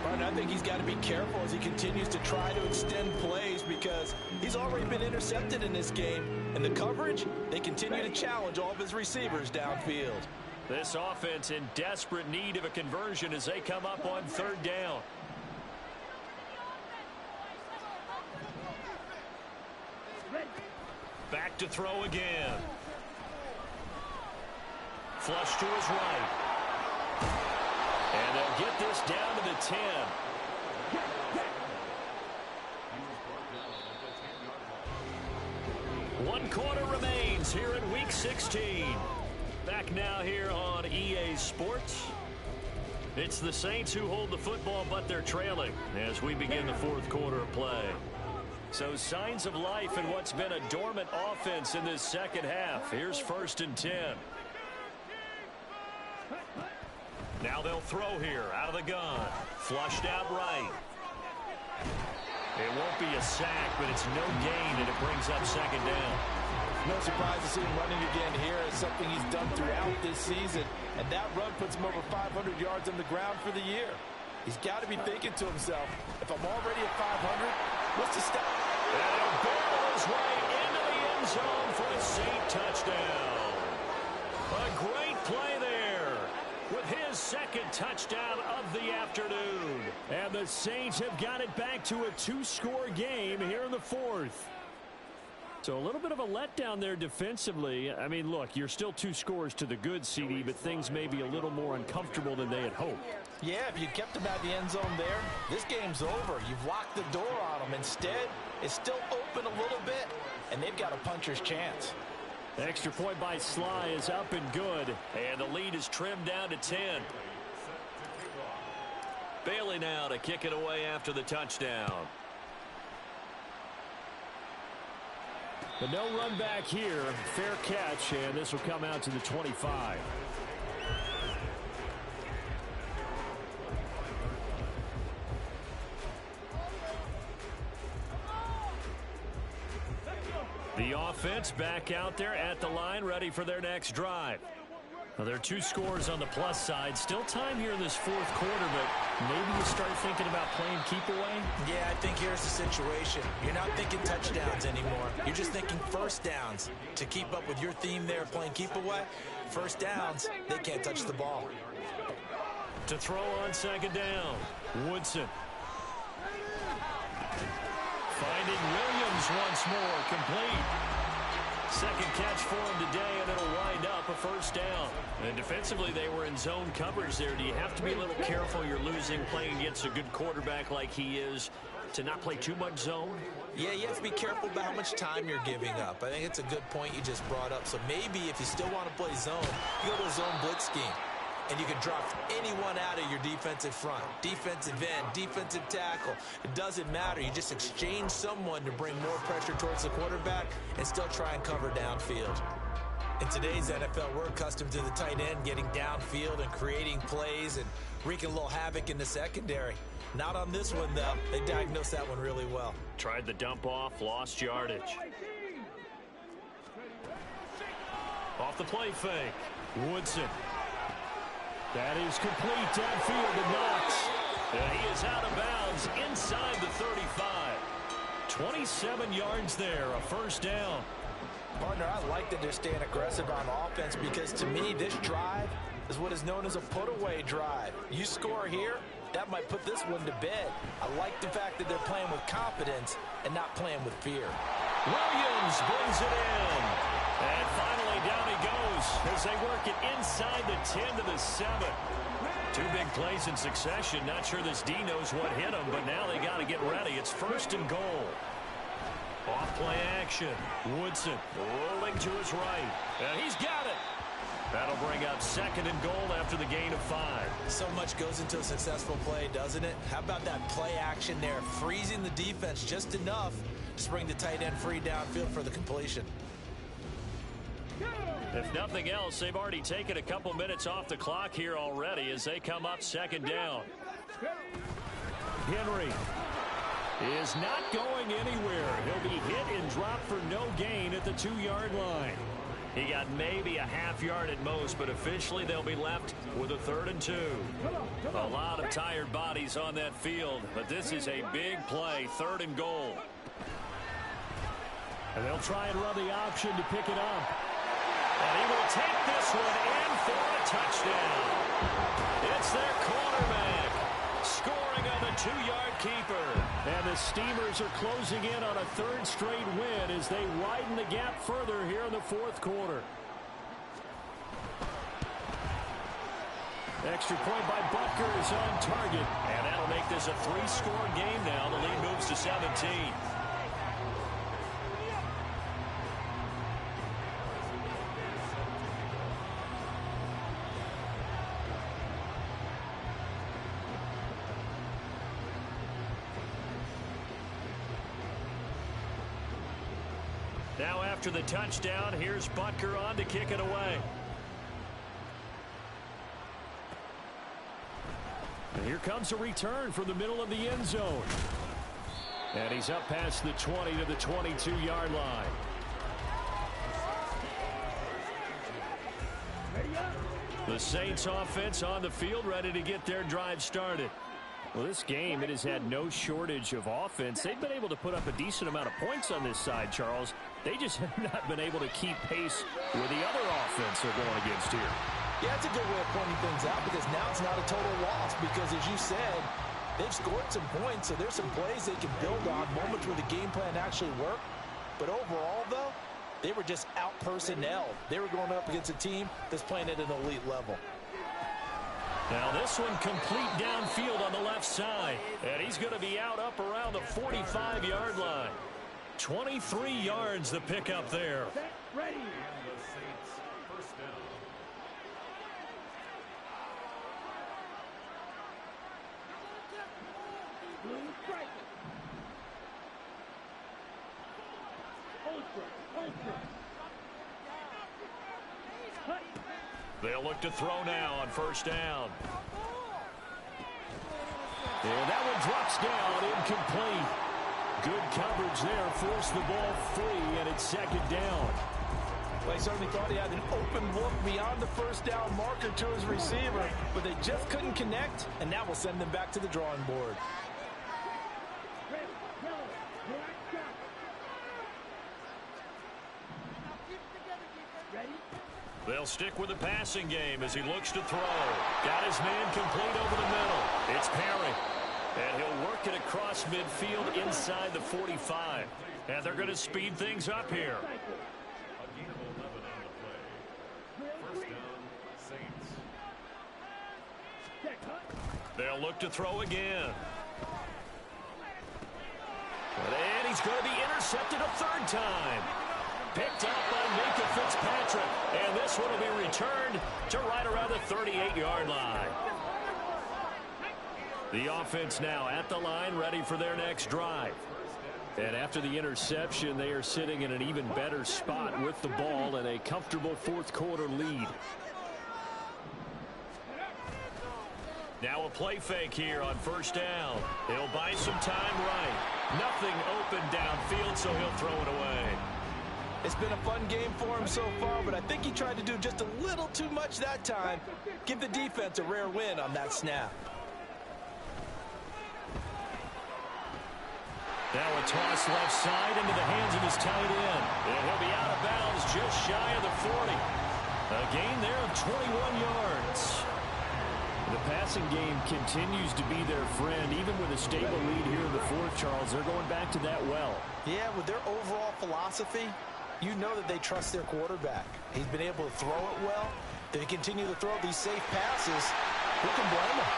[SPEAKER 3] Right, I think he's got to be careful as he continues to try to extend plays, because he's already been intercepted in this game. And the coverage, they continue to challenge all of his receivers downfield.
[SPEAKER 1] This offense in desperate need of a conversion as they come up on 3rd down. Back to throw again. Flush to his right. And they'll get this down to the 10. 1 quarter remains here in Week 16. Back now here on EA Sports. It's the Saints who hold the football, but they're trailing as we begin the 4th quarter of play. So signs of life in what's been a dormant offense in this 2nd half. Here's 1st and 10. Now they'll throw here out of the gun. Flushed out right. It won't be a sack, but it's no gain, and it brings up 2nd down.
[SPEAKER 3] No surprise to see him running again here. It's something he's done throughout this season. And that run puts him over 500 yards on the ground for the year. He's got to be thinking to himself, if I'm already at 500, what's the step?
[SPEAKER 1] And he'll barrel his way into the end zone for a Saint touchdown. A great play there with his 2nd touchdown of the afternoon. And the Saints have got it back to a 2-score game here in the 4th. So a little bit of a letdown there defensively. I mean, look, you're still 2 scores to the good, CD, but things may be a little more uncomfortable than they had hoped.
[SPEAKER 3] Yeah, if you kept them at the end zone there, this game's over. You've locked the door on them. Instead, it's still open a little bit, and they've got a puncher's chance.
[SPEAKER 1] Extra point by Sly is up and good, and the lead is trimmed down to 10. Bailey now to kick it away after the touchdown. But no run back here. Fair catch, and this will come out to the 25. The offense back out there at the line, ready for their next drive. Well, there are 2 scores on the plus side. Still time here in this 4th quarter, but maybe you start thinking about playing keep away?
[SPEAKER 4] Yeah, I think here's the situation. You're not thinking touchdowns anymore. You're just thinking first downs. To keep up with your theme there, playing keep away, first downs, they can't touch the ball.
[SPEAKER 1] To throw on 2nd down, Woodson. Finding Williams once more, complete. 2nd catch for him today, and it'll wind up a first down. And defensively, they were in zone coverage there. Do you have to be a little careful? You're losing playing against a good quarterback like he is to not play too much zone?
[SPEAKER 4] Yeah, you have to be careful about how much time you're giving up. I think it's a good point you just brought up. So maybe if you still want to play zone, you go to a zone blitz scheme. And you can drop anyone out of your defensive front. Defensive end, defensive tackle. It doesn't matter. You just exchange someone to bring more pressure towards the quarterback and still try and cover downfield. In today's NFL, we're accustomed to the tight end getting downfield and creating plays and wreaking a little havoc in the secondary. Not on this one, though. They diagnosed that one really well.
[SPEAKER 1] Tried the dump off, lost yardage. Off the play fake, Woodson. That is complete downfield to Knox. And he is out of bounds inside the 35. 27 yards there, a first down.
[SPEAKER 3] Partner, I like that they're staying aggressive on offense because to me, this drive is what is known as a put-away drive. You score here, that might put this one to bed. I like the fact that they're playing with confidence and not playing with fear.
[SPEAKER 1] Williams brings it in. And finally down he goes as they work it inside the 10 to the 7. 2 big plays in succession. Not sure this D knows what hit him, but now they got to get ready. It's 1st and goal. Off play action. Woodson rolling to his right. And he's got it. That'll bring up 2nd and goal after the gain of 5.
[SPEAKER 4] So much goes into a successful play, doesn't it? How about that play action there? Freezing the defense just enough to bring the tight end free downfield for the completion.
[SPEAKER 1] If nothing else, they've already taken a couple minutes off the clock here already as they come up 2nd down. Henry is not going anywhere. He'll be hit and dropped for no gain at the 2-yard line. He got maybe a half yard at most, but officially they'll be left with a 3rd and 2. A lot of tired bodies on that field, but this is a big play, 3rd and goal. And they'll try and run the option to pick it up. And he will take this one in for a touchdown. It's their quarterback scoring on the 2-yard keeper. And the Steamers are closing in on a 3rd straight win as they widen the gap further here in the 4th quarter. Extra point by Butker is on target. And that'll make this a 3-score game now. The lead moves to 17. Now after the touchdown, here's Butker on to kick it away. And here comes a return from the middle of the end zone. And he's up past the 20 to the 22-yard line. The Saints offense on the field ready to get their drive started. Well, this game, it has had no shortage of offense. They've been able to put up a decent amount of points on this side, Charles. They just have not been able to keep pace with the other offense they're going against here.
[SPEAKER 3] Yeah, it's a good way of pointing things out because now it's not a total loss because, as you said, they've scored some points, so there's some plays they can build on, moments where the game plan actually worked. But overall, though, they were just out-personnel. They were going up against a team that's playing at an elite level.
[SPEAKER 1] Now this one complete downfield on the left side. And he's going to be out up around the 45-yard line. 23 yards the pickup there.
[SPEAKER 2] Ready.
[SPEAKER 1] They'll look to throw now on first down. And that one drops down, incomplete. Good coverage there, forced the ball free, and it's second down.
[SPEAKER 3] Well, he certainly thought he had an open look beyond the first down marker to his receiver, but they just couldn't connect, and that will send them back to the drawing board.
[SPEAKER 1] They'll stick with the passing game as he looks to throw. Got his man complete over the middle. It's Perry. And he'll work it across midfield inside the 45. And they're going to speed things up here. They'll look to throw again. And he's going to be intercepted a third time. Picked up by Minka Fitzpatrick. And this one will be returned to right around the 38-yard line. The offense now at the line, ready for their next drive. And after the interception, they are sitting in an even better spot with the ball and a comfortable fourth quarter lead. Now a play fake here on first down. He'll buy some time right. Nothing open downfield, so he'll throw it away.
[SPEAKER 3] It's been a fun game for him so far, but I think he tried to do just a little too much that time. Give the defense a rare win on that snap.
[SPEAKER 1] Now a toss left side into the hands of his tight end. And he'll be out of bounds just shy of the 40. A gain there of 21 yards. The passing game continues to be their friend. Even with a stable lead here in the fourth, Charles, they're going back to that well.
[SPEAKER 3] Yeah, with their overall philosophy, you know that they trust their quarterback. He's been able to throw it well. If they continue to throw these safe passes, who can blame him?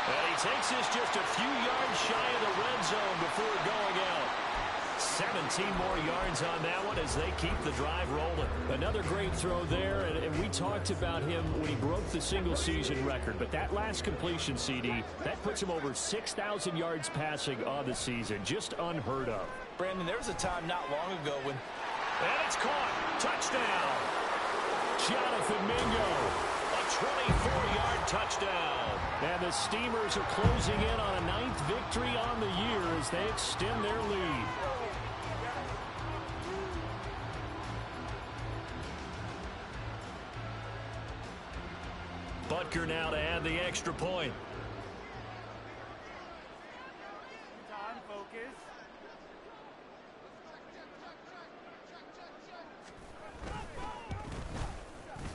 [SPEAKER 1] And he takes this just a few yards shy of the red zone before going out. 17 more yards on that one as they keep the drive rolling. Another great throw there, and we talked about him when he broke the single-season record. But that last completion, CD, that puts him over 6,000 yards passing on the season. Just unheard of.
[SPEAKER 3] Brandon, there was a time not long ago when...
[SPEAKER 1] And it's caught. Touchdown. Jonathan Mingo. A 24-yard touchdown. And the Steamers are closing in on a 9th victory on the year as they extend their lead. Butker now to add the extra point.
[SPEAKER 2] Time, focus.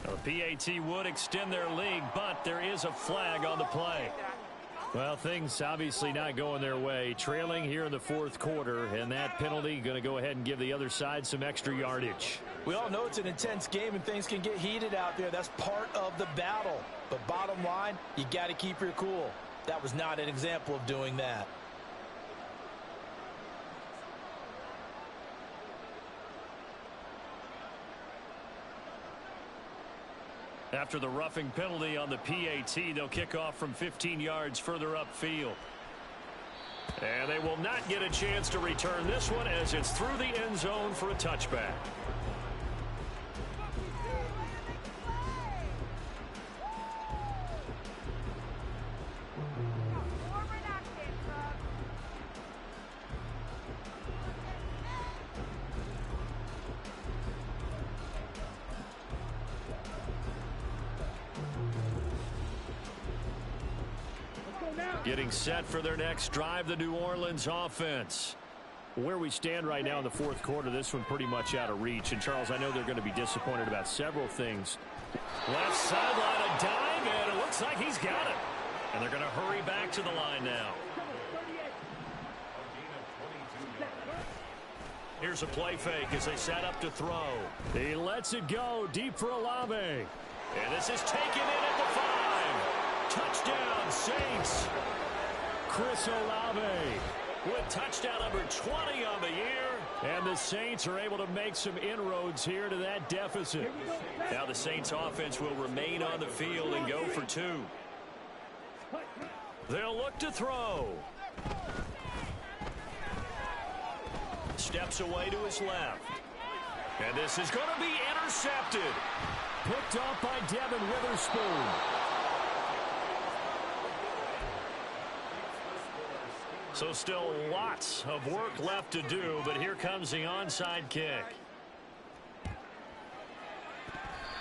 [SPEAKER 1] The PAT would extend their lead, but there is a flag on the play. Well, things obviously not going their way. Trailing here in the fourth quarter, and that penalty going to go ahead and give the other side some extra yardage.
[SPEAKER 3] We all know it's an intense game and things can get heated out there. That's part of the battle. But bottom line, you got to keep your cool. That was not an example of doing that.
[SPEAKER 1] After the roughing penalty on the PAT, they'll kick off from 15 yards further upfield. And they will not get a chance to return this one as it's through the end zone for a touchback. Getting set for their next drive, the New Orleans offense. Where we stand right now in the fourth quarter, this one pretty much out of reach. And, Charles, I know they're going to be disappointed about several things. Left sideline, a dive, and it looks like he's got it. And they're going to hurry back to the line now. Here's a play fake as they set up to throw. He lets it go deep for Olave. And this is taken in at the 5. Touchdown, Saints. Chris Olave with touchdown number 20 on the year. And the Saints are able to make some inroads here to that deficit. Now the Saints offense will remain on the field and go for 2. They'll look to throw. Steps away to his left. And this is going to be intercepted. Picked off by Devin Witherspoon. So still lots of work left to do, but here comes the onside kick.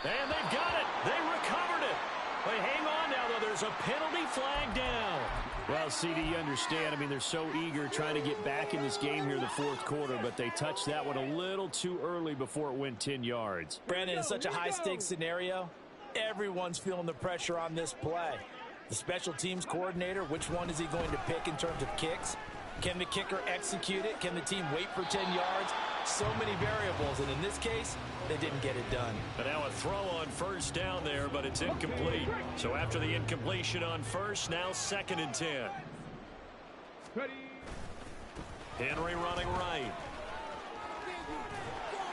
[SPEAKER 1] And they've got it. They recovered it. But hang on now, though. There's a penalty flag down. Well, CD, you understand. I mean, they're so eager trying to get back in this game here in the fourth quarter, but they touched that one a little too early before it went 10 yards.
[SPEAKER 4] Brandon, in such a high-stakes scenario, everyone's feeling the pressure on this play. The special teams coordinator, which one is he going to pick in terms of kicks? Can the kicker execute it? Can the team wait for 10 yards? So many variables, and in this case, they didn't get it done.
[SPEAKER 1] But now a throw on first down there, but it's incomplete. So after the incompletion on first, now 2nd and 10. Henry running right.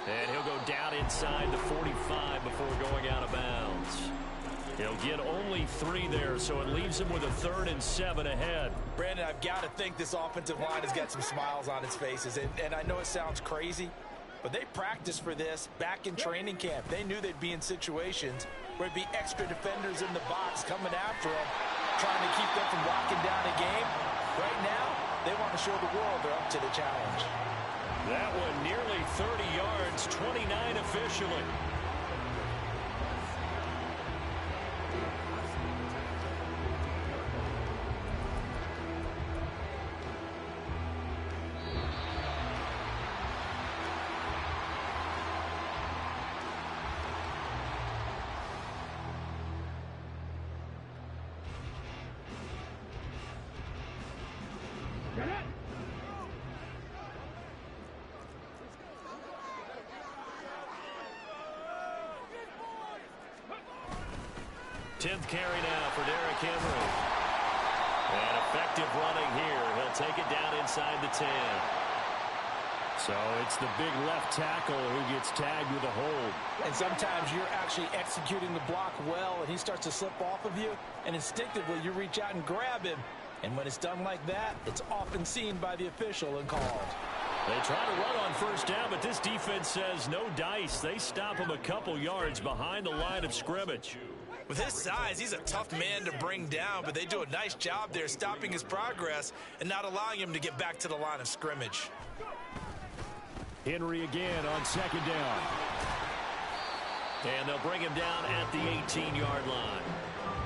[SPEAKER 1] And he'll go down inside the 45 before going out of bounds. He'll get only 3 there, so it leaves him with a 3rd and 7 ahead.
[SPEAKER 4] Brandon, I've got to think this offensive line has got some smiles on its faces. And I know it sounds crazy, but they practiced for this back in training camp. They knew they'd be in situations where there'd be extra defenders in the box coming after them, trying to keep them from locking down a game. Right now, they want to show the world they're up to the challenge.
[SPEAKER 1] That one nearly 30 yards, 29 officially.
[SPEAKER 2] Get it!
[SPEAKER 1] 10th carry now for Derrick Henry. And effective running here. He'll take it down inside the 10. So it's the big left tackle who gets tagged with a hold.
[SPEAKER 4] And sometimes you're actually executing the block well, and he starts to slip off of you, and instinctively you reach out and grab him. And when it's done like that, it's often seen by the official and called.
[SPEAKER 1] They try to run on first down, but this defense says no dice. They stop him a couple yards behind the line of scrimmage.
[SPEAKER 4] With his size, he's a tough man to bring down, but they do a nice job there stopping his progress and not allowing him to get back to the line of scrimmage.
[SPEAKER 1] Henry again on 2nd down. And they'll bring him down at the 18-yard line.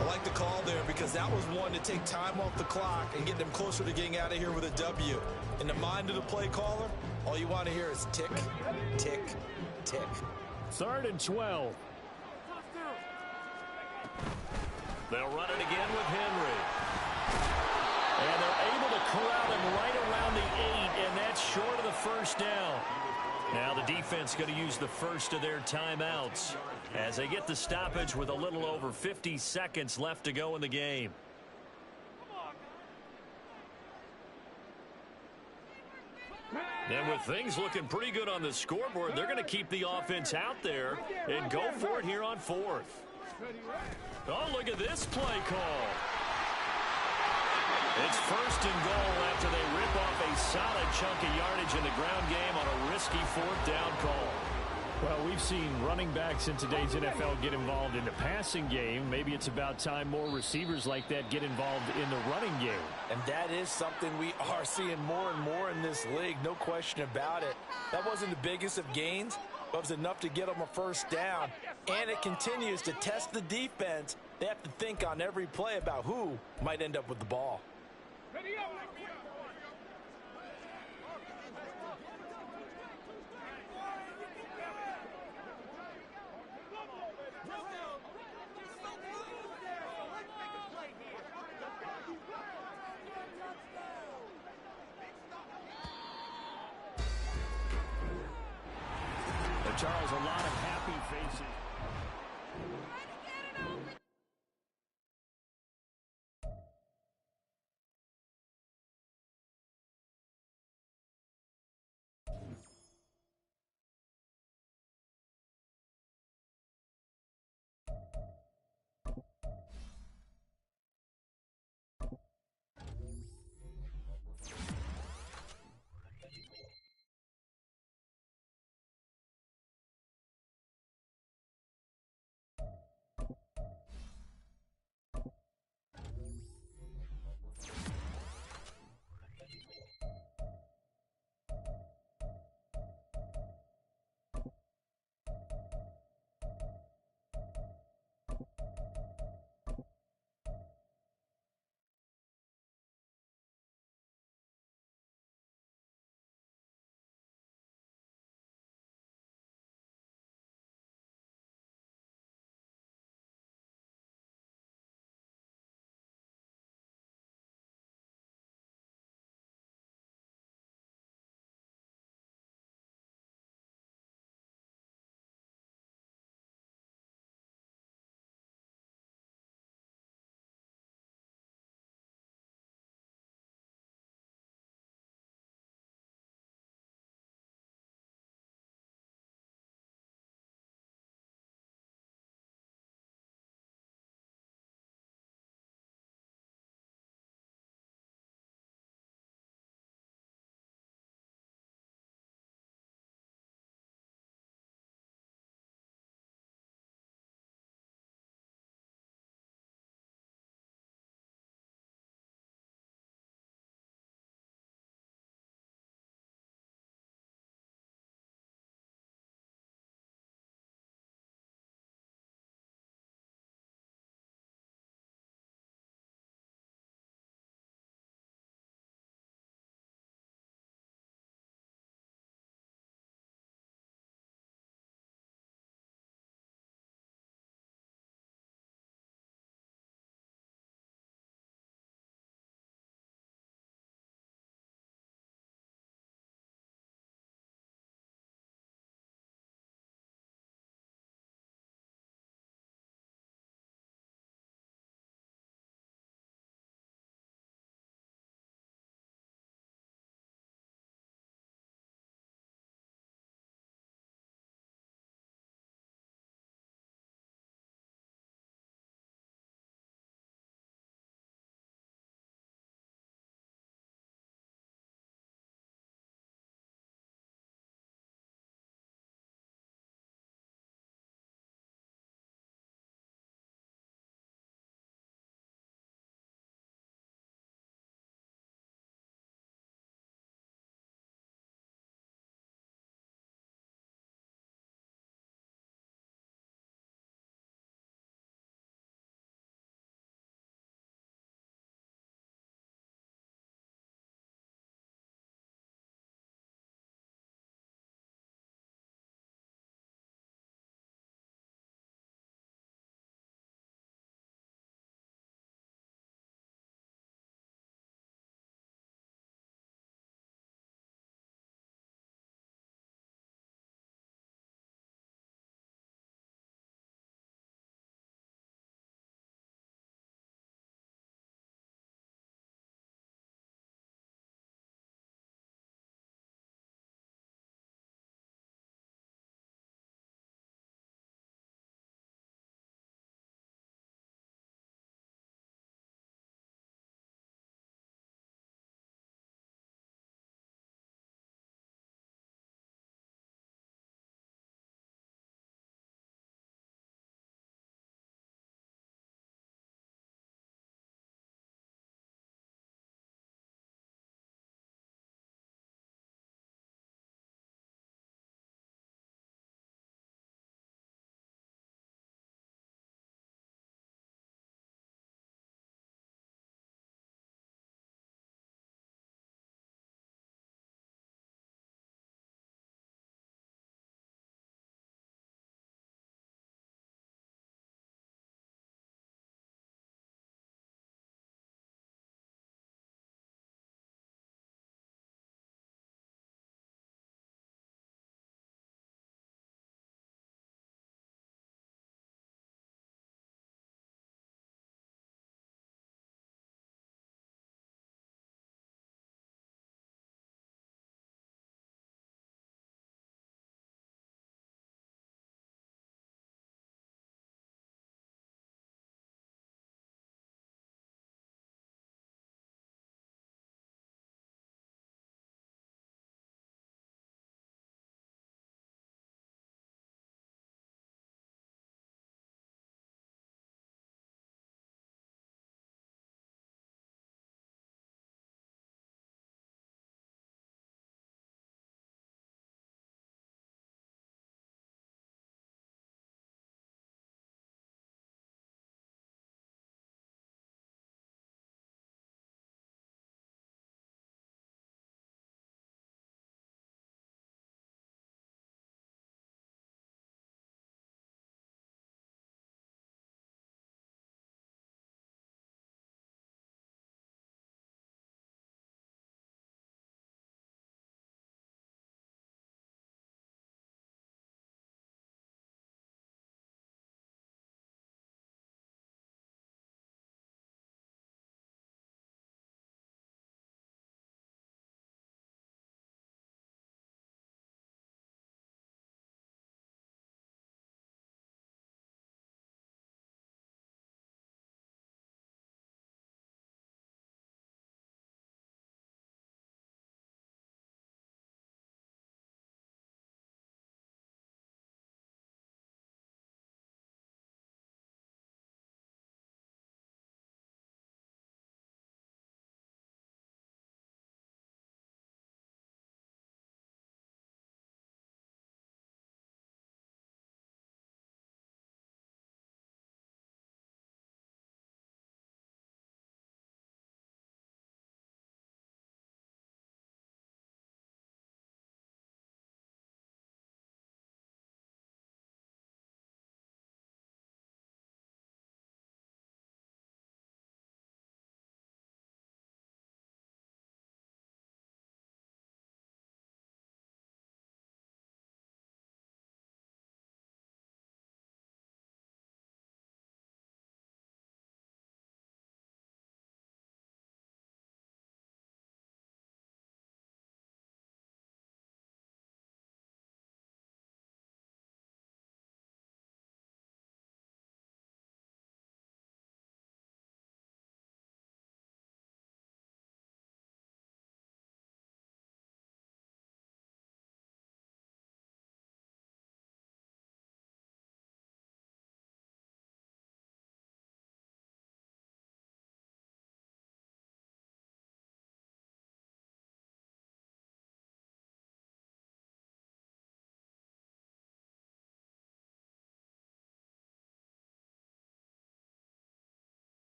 [SPEAKER 4] I like the call there because that was one to take time off the clock and get them closer to getting out of here with a W. In the mind of the play caller, all you want to hear is tick, tick, tick.
[SPEAKER 1] 3rd and 12. They'll run it again with Henry. And they're able to corral him right around the 8, and that's short of the first down. Now the defense going to use the first of their timeouts as they get the stoppage with a little over 50 seconds left to go in the game. And with things looking pretty good on the scoreboard, they're going to keep the offense out there and go for it here on 4th. Oh, look at this play call. It's 1st and goal after they rip off a solid chunk of yardage in the ground game on a risky 4th down call. Well, we've seen running backs in today's NFL get involved in the passing game. Maybe it's about time more receivers like that get involved in the running game.
[SPEAKER 4] And that is something we are seeing more and more in this league, no question about it. That wasn't the biggest of gains, but it was enough to get them a first down. And it continues to test the defense. They have to think on every play about who might end up with the ball.
[SPEAKER 1] Charles, a lot of happy faces.